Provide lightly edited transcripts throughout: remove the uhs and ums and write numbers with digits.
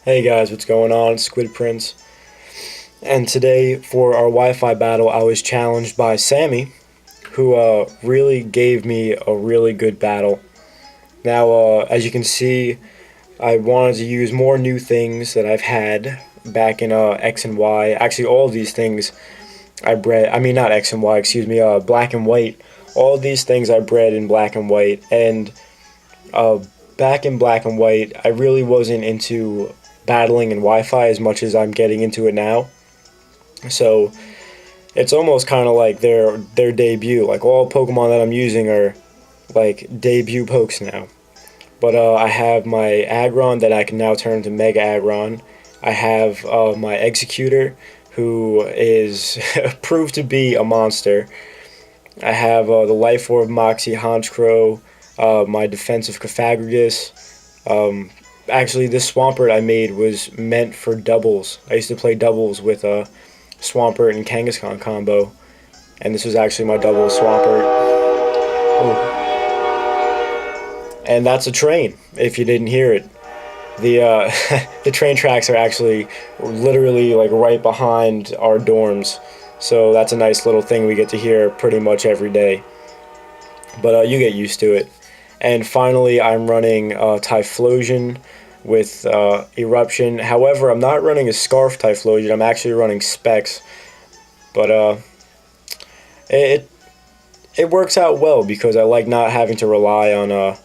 Hey guys, what's going on? It's Squid Prince. And today for our Wi-Fi battle, I was challenged by Sammy, who really gave me a really good battle. Now, as you can see, I wanted to use more new things that I've had back in X and Y. Actually, all of these things I bred, I mean not X and Y, excuse me, black and white. All of these things I bred in black and white, and back in black and white, I really wasn't into battling in Wi-Fi as much as I'm getting into it now. So it's almost kind of like their debut. Like all Pokemon that I'm using are like debut pokes now. But I have my Aggron that I can now turn into Mega Aggron. I have my Executor, who is proved to be a monster. I have the Life Orb Moxie Honchkrow, my defensive Cofagrigus. Actually, this Swampert I made was meant for doubles. I used to play doubles with Swampert and Kangaskhan combo, and this was actually my double Swampert. Ooh. And that's a train, if you didn't hear it. The the train tracks are actually literally like right behind our dorms, so that's a nice little thing we get to hear pretty much every day. But you get used to it. And finally, I'm running Typhlosion with Eruption. However, I'm not running a Scarf Typhlosion. I'm actually running Specs. But it works out well because I like not having to rely on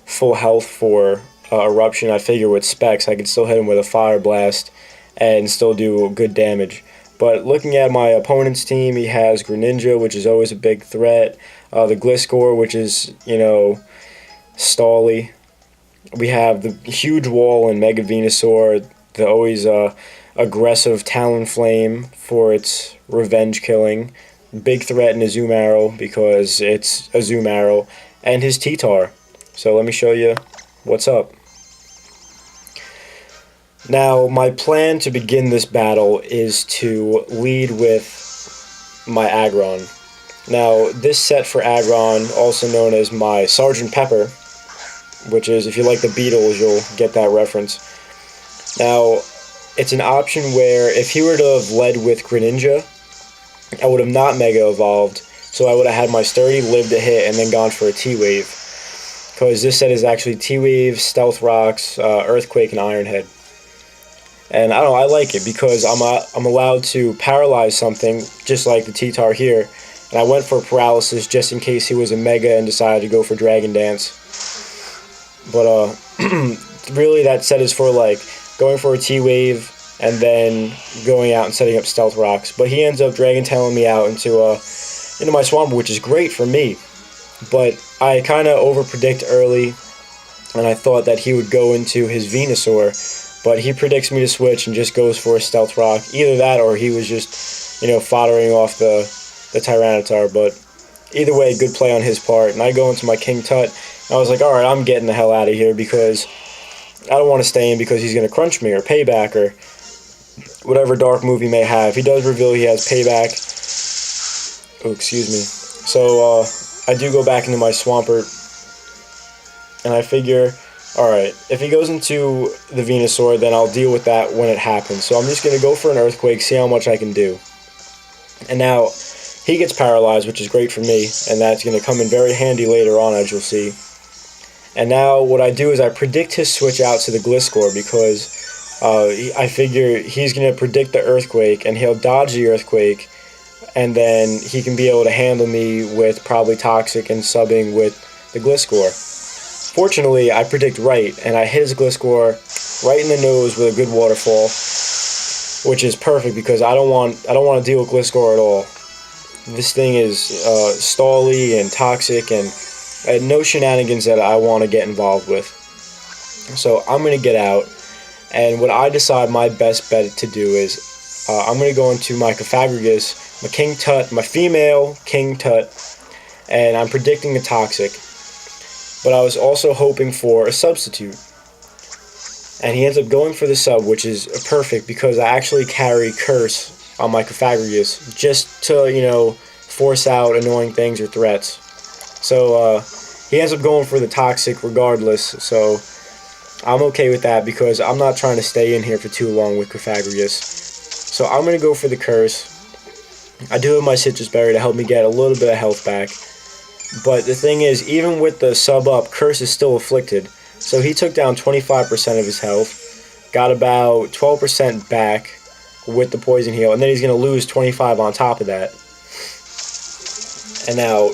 full health for Eruption. I figure with Specs, I can still hit him with a Fire Blast and still do good damage. But looking at my opponent's team, he has Greninja, which is always a big threat. The Gliscor, which is, you know, Stally. We have the huge wall in Mega Venusaur, the always aggressive Talonflame for its revenge killing, big threat in Azumarill because it's Azumarill, and his T-Tar. So let me show you what's up. Now, my plan to begin this battle is to lead with my Aggron. Now, this set for Aggron, also known as my Sgt.Pepper, which is, if you like the Beatles, you'll get that reference. Now, it's an option where if he were to have led with Greninja, I would have not Mega Evolved, so I would have had my Sturdy live to hit and then gone for a T-Wave. Because this set is actually T-Wave, Stealth Rocks, Earthquake, and Iron Head. And I don't know, I like it because I'm allowed to paralyze something, just like the T-Tar here. And I went for Paralysis just in case he was a Mega and decided to go for Dragon Dance. But really that set is for like going for a T-Wave and then going out and setting up Stealth Rocks. But he ends up Dragon Tailing me out into my Swampert, which is great for me. But I kind of overpredict early, and I thought that he would go into his Venusaur. But he predicts me to switch and just goes for a Stealth Rock. Either that or he was just, you know, foddering off the Tyranitar. But either way, good play on his part. And I go into my King Tut. And I was like, alright, I'm getting the hell out of here because I don't want to stay in because he's going to crunch me or Payback or whatever dark move he may have. He does reveal he has Payback. Oh, excuse me. So I do go back into my Swampert. And I figure, alright, if he goes into the Venusaur, then I'll deal with that when it happens. So I'm just going to go for an Earthquake, see how much I can do. And now, he gets paralyzed, which is great for me, and that's going to come in very handy later on, as you'll see. And now, what I do is I predict his switch out to the Gliscor, because I figure he's going to predict the Earthquake, and he'll dodge the Earthquake, and then he can be able to handle me with probably Toxic and subbing with the Gliscor. Fortunately, I predict right, and I hit his Gliscor right in the nose with a good waterfall, which is perfect because I don't want to deal with Gliscor at all. This thing is stally and toxic and no shenanigans that I want to get involved with. So I'm going to get out, and what I decide my best bet to do is I'm going to go into my Cofagrigus, my King Tut, my female King Tut, and I'm predicting a Toxic. but I was also hoping for a substitute. And he ends up going for the sub, which is perfect because I actually carry Curse on my Cofagrigus just to, force out annoying things or threats. So he ends up going for the Toxic regardless, so I'm okay with that because I'm not trying to stay in here for too long with Cofagrigus. So I'm going to go for the Curse. I do have my Citrus Berry to help me get a little bit of health back. But the thing is, even with the sub up, Curse is still afflicted. So he took down 25% of his health, got about 12% back with the Poison Heal, and then he's going to lose 25 on top of that. And now,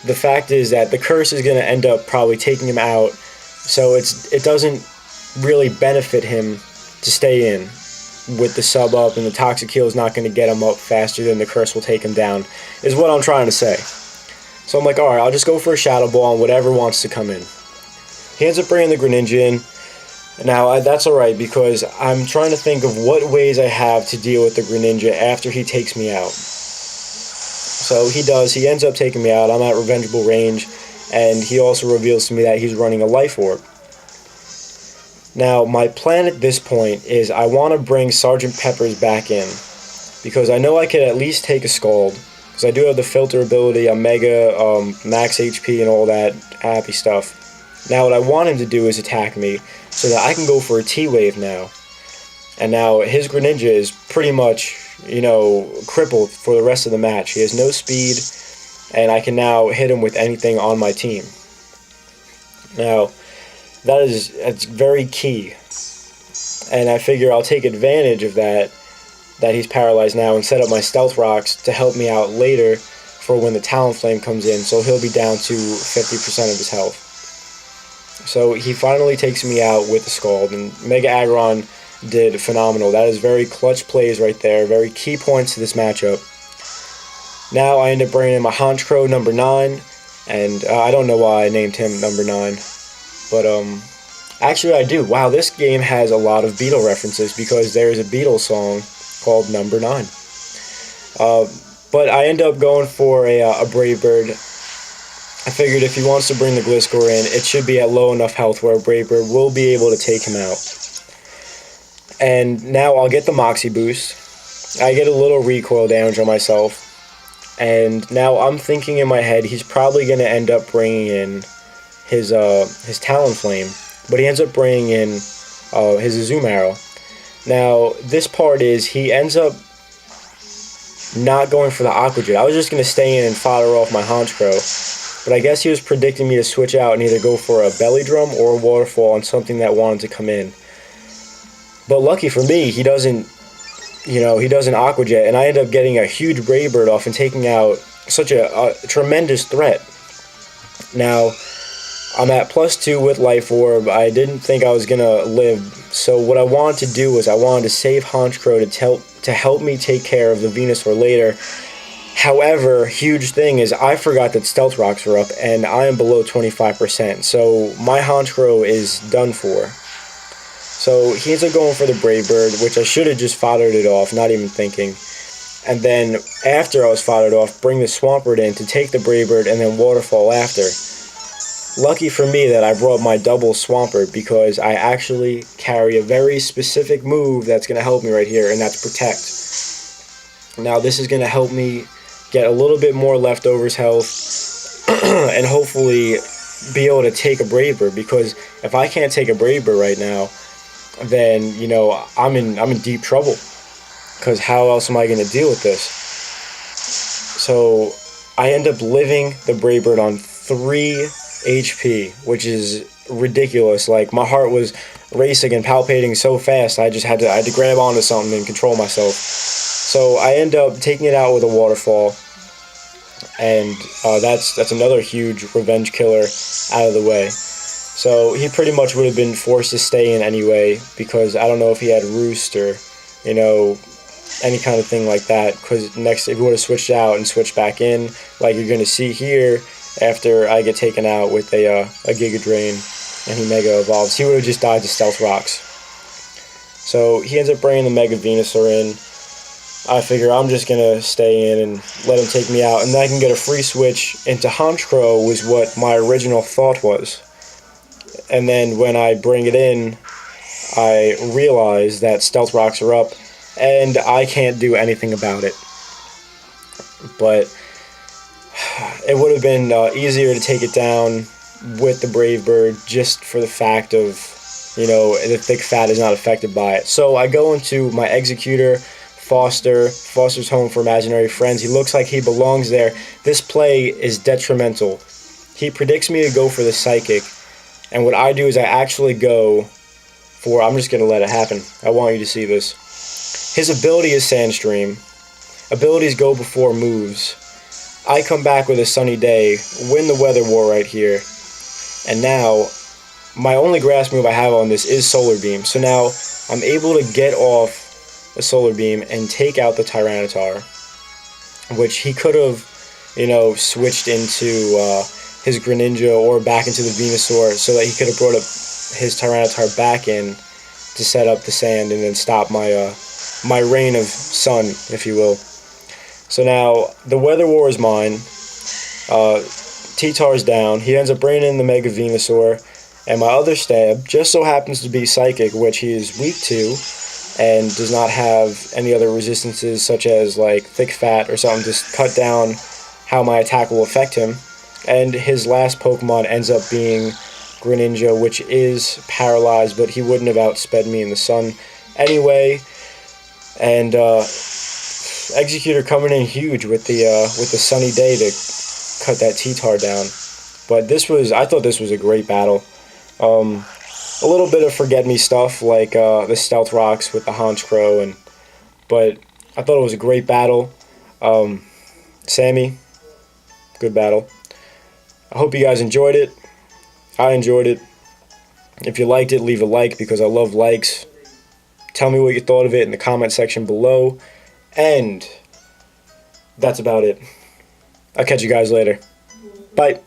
the fact is that the Curse is going to end up probably taking him out, so it doesn't really benefit him to stay in with the sub up, and the Toxic Heal is not going to get him up faster than the Curse will take him down, is what I'm trying to say. So I'm like, alright, I'll just go for a Shadow Ball on whatever wants to come in. He ends up bringing the Greninja in. Now, that's alright because I'm trying to think of what ways I have to deal with the Greninja after he takes me out. So he does. He ends up taking me out. I'm at revengeable range, and he also reveals to me that he's running a Life Orb. Now, my plan at this point is I want to bring Sgt.Pepper's back in because I know I could at least take a Scald because I do have the Filter ability, a Mega, Max HP, and all that happy stuff. Now what I want him to do is attack me so that I can go for a T-Wave now. And now his Greninja is pretty much, crippled for the rest of the match. He has no speed, and I can now hit him with anything on my team. Now, that's very key. And I figure I'll take advantage of that he's paralyzed now, and set up my Stealth Rocks to help me out later for when the Talonflame comes in, so he'll be down to 50% of his health. So he finally takes me out with the Scald, and Mega Aggron did phenomenal. That is very clutch plays right there, very key points to this matchup. Now I end up bringing in my Honchkrow number 9, and I don't know why I named him number 9, but actually I do. Wow, this game has a lot of Beetle references because there is a Beetle song called Number 9. But I end up going for a Brave Bird. I figured if he wants to bring the Gliscor in, it should be at low enough health where a Brave Bird will be able to take him out. And now I'll get the Moxie boost. I get a little recoil damage on myself. And now I'm thinking in my head he's probably going to end up bringing in his Talonflame. But he ends up bringing in his Azumarill. Now, this part is he ends up not going for the Aqua Jet. I was just going to stay in and fodder off my Honchkrow. But I guess he was predicting me to switch out and either go for a Belly Drum or a Waterfall on something that wanted to come in. But lucky for me, he doesn't Aqua Jet, and I end up getting a huge Brave Bird off and taking out such a tremendous threat. Now, I'm at +2 with Life Orb. I didn't think I was going to live, so what I wanted to do was I wanted to save Honchkrow to help me take care of the Venusaur later. However, huge thing is I forgot that Stealth Rocks were up, and I am below 25%, so my Honchkrow is done for. So he ends up going for the Brave Bird, which I should have just foddered it off, not even thinking. And then, after I was foddered off, bring the Swampert in to take the Brave Bird and then Waterfall after. Lucky for me that I brought my double Swampert because I actually carry a very specific move that's going to help me right here, and that's Protect. Now this is going to help me get a little bit more leftovers health and hopefully be able to take a Brave Bird, because if I can't take a Brave Bird right now, then I'm in deep trouble, because how else am I going to deal with this? So I end up living the Brave Bird on 3 HP, which is ridiculous. Like, my heart was racing and palpating so fast, I had to grab onto something and control myself. So I end up taking it out with a Waterfall, and that's another huge revenge killer out of the way. So he pretty much would have been forced to stay in anyway, because I don't know if he had Roost or any kind of thing like that, because next, if he would have switched out and switched back in, like you're going to see here, after I get taken out with a Giga Drain and he Mega Evolves, he would have just died to Stealth Rocks. So he ends up bringing the Mega Venusaur in, I figure I'm just gonna stay in and let him take me out, and then I can get a free switch into Honchkrow was what my original thought was. And then when I bring it in, I realize that stealth rocks are up, and I can't do anything about it. But it would have been easier to take it down with the Brave Bird just for the fact of, the thick fat is not affected by it. So I go into my Executor, Foster's Home for Imaginary Friends. He looks like he belongs there. This play is detrimental. He predicts me to go for the Psychic, and what I do is I actually go for, I'm just going to let it happen. I want you to see this. His ability is Sandstream. Abilities go before moves. I come back with a Sunny Day, win the Weather War right here, and now my only grass move I have on this is Solar Beam. So now I'm able to get off a Solar Beam and take out the Tyranitar, which he could have, switched into his Greninja or back into the Venusaur so that he could have brought up his Tyranitar back in to set up the sand and then stop my reign of sun, if you will. So now the Weather War is mine. T-Tar's down. He ends up bringing in the Mega Venusaur, and my other stab just so happens to be Psychic, which he is weak to and does not have any other resistances such as like thick fat or something to cut down how my attack will affect him. And his last Pokemon ends up being Greninja, which is paralyzed, but he wouldn't have outsped me in the sun anyway. And Executor coming in huge with the Sunny Day to cut that T-Tar down. But I thought this was a great battle. A little bit of forget me stuff like the Stealth Rocks with the Honchkrow, but I thought it was a great battle. Sammy, good battle. I hope you guys enjoyed it. I enjoyed it. If you liked it, leave a like because I love likes. Tell me what you thought of it in the comment section below. And that's about it. I'll catch you guys later. Bye.